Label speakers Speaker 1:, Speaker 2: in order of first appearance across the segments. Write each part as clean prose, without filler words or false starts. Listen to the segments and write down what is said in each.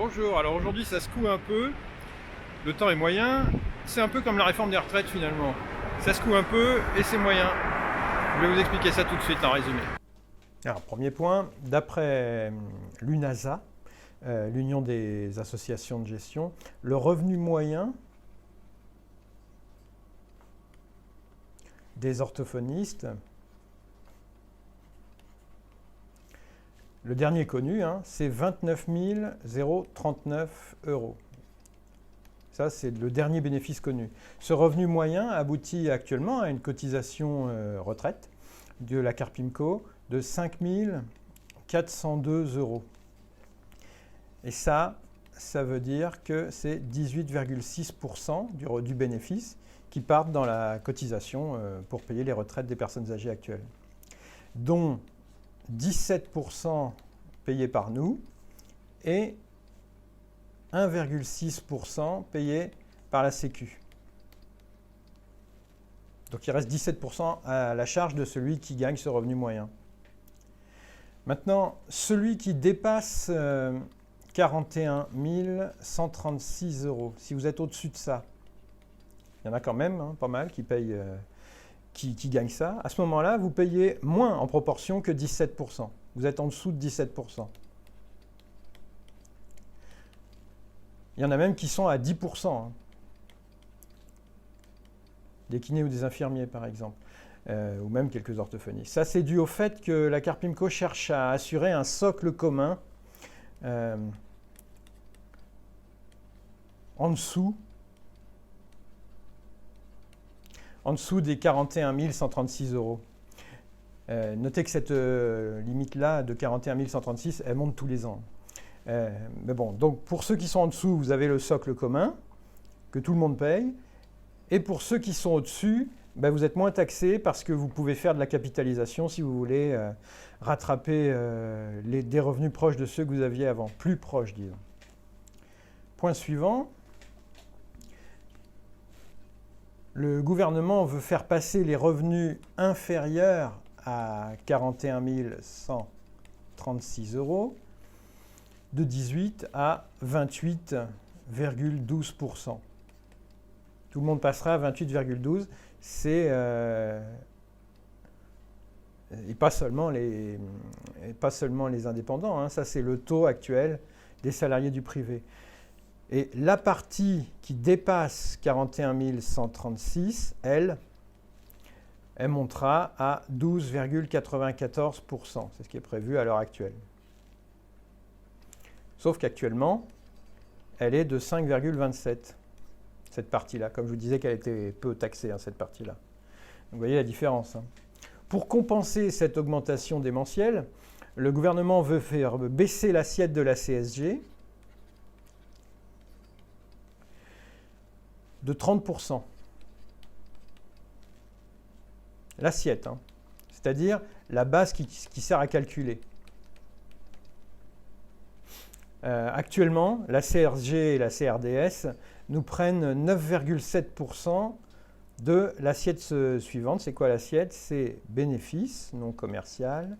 Speaker 1: Bonjour, alors aujourd'hui ça secoue un peu, le temps est moyen, c'est un peu comme la réforme des retraites finalement. Ça secoue un peu et c'est moyen. Je vais vous expliquer ça tout de suite en résumé.
Speaker 2: Alors, premier point, d'après l'UNASA, l'Union des associations de gestion, le revenu moyen des orthophonistes, le dernier connu, c'est 29 039 €. Ça, c'est le dernier bénéfice connu. Ce revenu moyen aboutit actuellement à une cotisation retraite de la Carpimco de 5 402 €. Et ça veut dire que c'est 18,6% du bénéfice qui partent dans la cotisation pour payer les retraites des personnes âgées actuelles, dont 17% payés par nous et 1,6% payés par la Sécu. Donc il reste 17% à la charge de celui qui gagne ce revenu moyen. Maintenant, celui qui dépasse 41 136 €, si vous êtes au-dessus de ça, il y en a quand même pas mal qui payent, qui gagnent ça. À ce moment-là, vous payez moins en proportion que 17%. Vous êtes en dessous de 17%. Il y en a même qui sont à 10%. Des kinés ou des infirmiers, par exemple, ou même quelques orthophonistes. Ça, c'est dû au fait que la Carpimco cherche à assurer un socle commun en dessous des 41 136 €. Notez que cette limite-là de 41 136, elle monte tous les ans. Mais bon, donc pour ceux qui sont en dessous, vous avez le socle commun que tout le monde paye. Et pour ceux qui sont au-dessus, vous êtes moins taxés parce que vous pouvez faire de la capitalisation si vous voulez rattraper des revenus proches de ceux que vous aviez avant, plus proches, disons. Point suivant. Le gouvernement veut faire passer les revenus inférieurs à 41 136 € de 18 à 28,12%. Tout le monde passera à 28,12. Et pas seulement les indépendants. Ça, c'est le taux actuel des salariés du privé. Et la partie qui dépasse 41 136, elle montera à 12,94%. C'est ce qui est prévu à l'heure actuelle. Sauf qu'actuellement, elle est de 5,27%. Cette partie-là, comme je vous disais qu'elle était peu taxée, cette partie-là. Donc, vous voyez la différence. Pour compenser cette augmentation démentielle, le gouvernement veut faire baisser l'assiette de la CSG de 30%. L'assiette, c'est-à-dire la base qui sert à calculer. Actuellement, la CSG et la CRDS nous prennent 9,7% de l'assiette suivante. C'est quoi l'assiette? C'est bénéfice non commercial,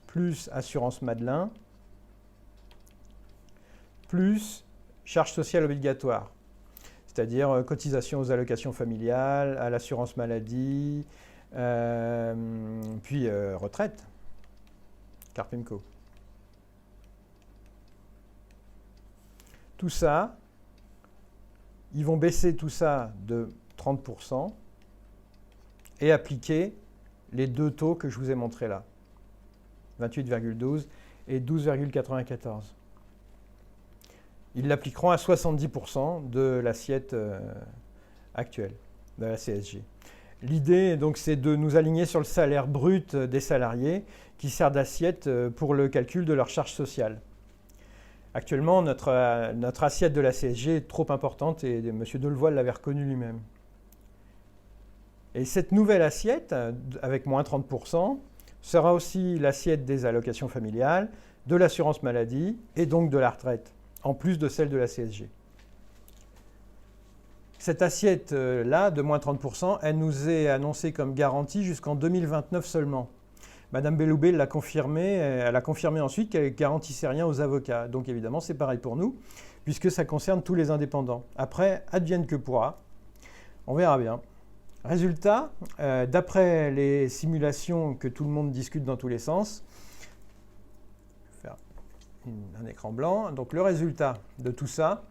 Speaker 2: plus assurance Madelin, plus charges sociales obligatoires, c'est-à-dire cotisation aux allocations familiales, à l'assurance maladie, puis retraite, Carpimco. Tout ça, ils vont baisser tout ça de 30% et appliquer les deux taux que je vous ai montrés là, 28,12 et 12,94. Ils l'appliqueront à 70% de l'assiette actuelle, de la CSG. L'idée, donc, c'est de nous aligner sur le salaire brut des salariés qui sert d'assiette pour le calcul de leur charge sociale. Actuellement, notre assiette de la CSG est trop importante et M. Delevoye l'avait reconnu lui-même. Et cette nouvelle assiette, avec moins 30%, sera aussi l'assiette des allocations familiales, de l'assurance maladie et donc de la retraite, en plus de celle de la CSG. Cette assiette-là, de moins 30%, elle nous est annoncée comme garantie jusqu'en 2029 seulement. Madame Belloubet l'a confirmé, elle a confirmé ensuite qu'elle ne garantissait rien aux avocats. Donc évidemment, c'est pareil pour nous, puisque ça concerne tous les indépendants. Après, advienne que pourra, on verra bien. Résultat, d'après les simulations que tout le monde discute dans tous les sens, je vais faire un écran blanc, donc le résultat de tout ça,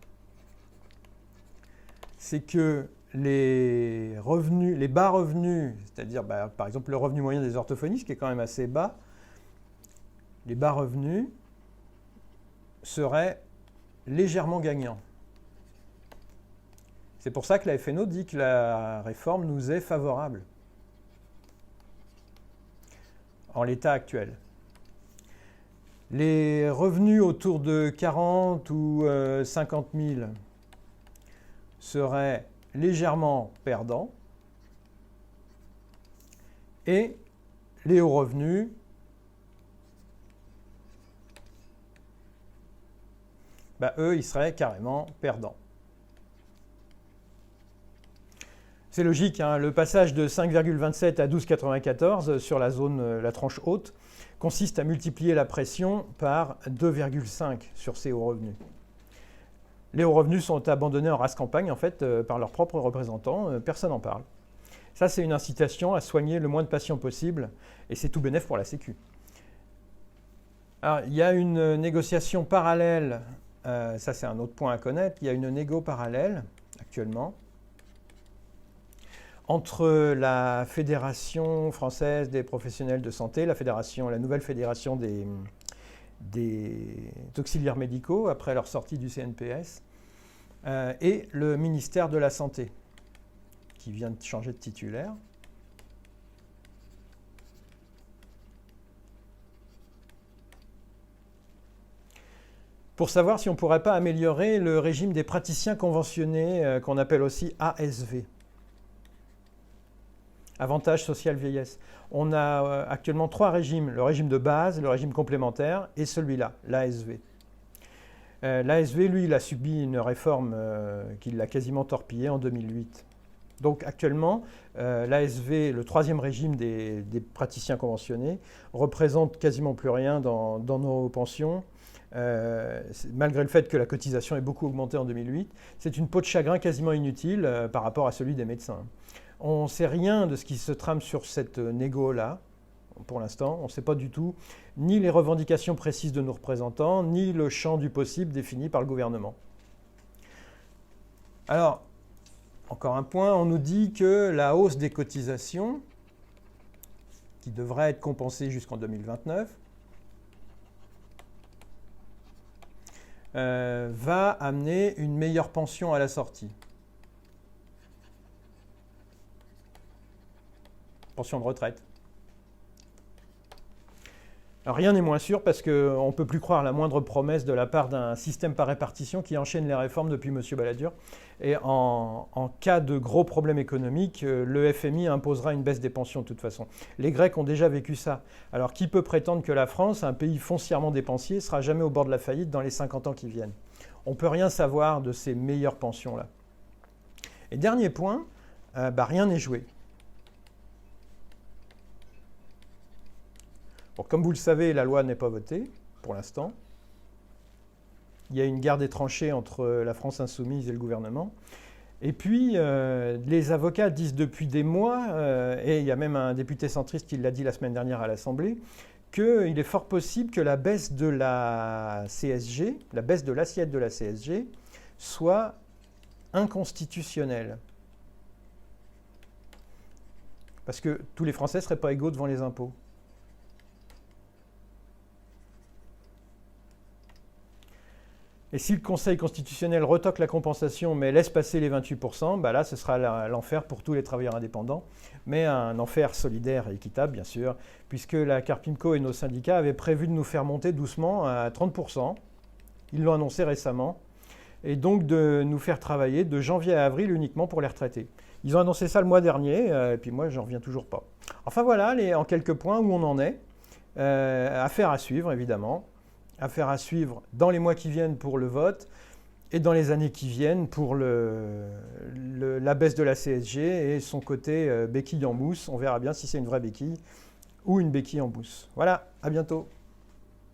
Speaker 2: c'est que les revenus, les bas revenus, c'est-à-dire par exemple le revenu moyen des orthophonistes qui est quand même assez bas, les bas revenus seraient légèrement gagnants. C'est pour ça que la FNO dit que la réforme nous est favorable en l'état actuel. Les revenus autour de 40 ou 50 000 seraient légèrement perdants et les hauts revenus eux, ils seraient carrément perdants. C'est logique, hein, le passage de 5,27 à 12,94 sur la zone, la tranche haute, consiste à multiplier la pression par 2,5 sur ces hauts revenus. Les hauts revenus sont abandonnés en race campagne, en fait, par leurs propres représentants, personne n'en parle. Ça, c'est une incitation à soigner le moins de patients possible, et c'est tout bénef pour la Sécu. Alors, il y a une négociation parallèle, ça c'est un autre point à connaître, il y a une négo parallèle, actuellement, entre la Fédération française des professionnels de santé, la nouvelle fédération des auxiliaires médicaux après leur sortie du CNPS, et le ministère de la Santé, qui vient de changer de titulaire. Pour savoir si on ne pourrait pas améliorer le régime des praticiens conventionnés, qu'on appelle aussi ASV. Avantage social vieillesse. On a actuellement 3 régimes, le régime de base, le régime complémentaire et celui-là, l'ASV. L'ASV, lui, il a subi une réforme qui l'a quasiment torpillé en 2008. Donc actuellement, l'ASV, le 3e régime des praticiens conventionnés, représente quasiment plus rien dans nos pensions. Malgré le fait que la cotisation ait beaucoup augmenté en 2008, c'est une peau de chagrin quasiment inutile par rapport à celui des médecins. On ne sait rien de ce qui se trame sur cette négo-là, pour l'instant. On ne sait pas du tout ni les revendications précises de nos représentants, ni le champ du possible défini par le gouvernement. Alors, encore un point, on nous dit que la hausse des cotisations, qui devrait être compensée jusqu'en 2029, va amener une meilleure pension à la sortie. Pension de retraite. Alors, rien n'est moins sûr parce qu'on ne peut plus croire la moindre promesse de la part d'un système par répartition qui enchaîne les réformes depuis M. Balladur. Et en cas de gros problèmes économiques, le FMI imposera une baisse des pensions de toute façon. Les Grecs ont déjà vécu ça. Alors qui peut prétendre que la France, un pays foncièrement dépensier, sera jamais au bord de la faillite dans les 50 ans qui viennent? On ne peut rien savoir de ces meilleures pensions-là. Et dernier point, rien n'est joué. Bon, comme vous le savez, la loi n'est pas votée, pour l'instant. Il y a une guerre des tranchées entre la France insoumise et le gouvernement. Et puis, les avocats disent depuis des mois, et il y a même un député centriste qui l'a dit la semaine dernière à l'Assemblée, qu'il est fort possible que la baisse de la CSG, la baisse de l'assiette de la CSG, soit inconstitutionnelle. Parce que tous les Français ne seraient pas égaux devant les impôts. Et si le Conseil constitutionnel retoque la compensation mais laisse passer les 28%, là, ce sera l'enfer pour tous les travailleurs indépendants, mais un enfer solidaire et équitable, bien sûr, puisque la Carpimco et nos syndicats avaient prévu de nous faire monter doucement à 30%. Ils l'ont annoncé récemment, et donc de nous faire travailler de janvier à avril uniquement pour les retraités. Ils ont annoncé ça le mois dernier, et puis moi, j'en reviens toujours pas. Enfin voilà, en quelques points où on en est. Affaire à suivre, évidemment. Affaire à suivre dans les mois qui viennent pour le vote et dans les années qui viennent pour la baisse de la CSG et son côté béquille en mousse. On verra bien si c'est une vraie béquille ou une béquille en mousse. Voilà, à bientôt.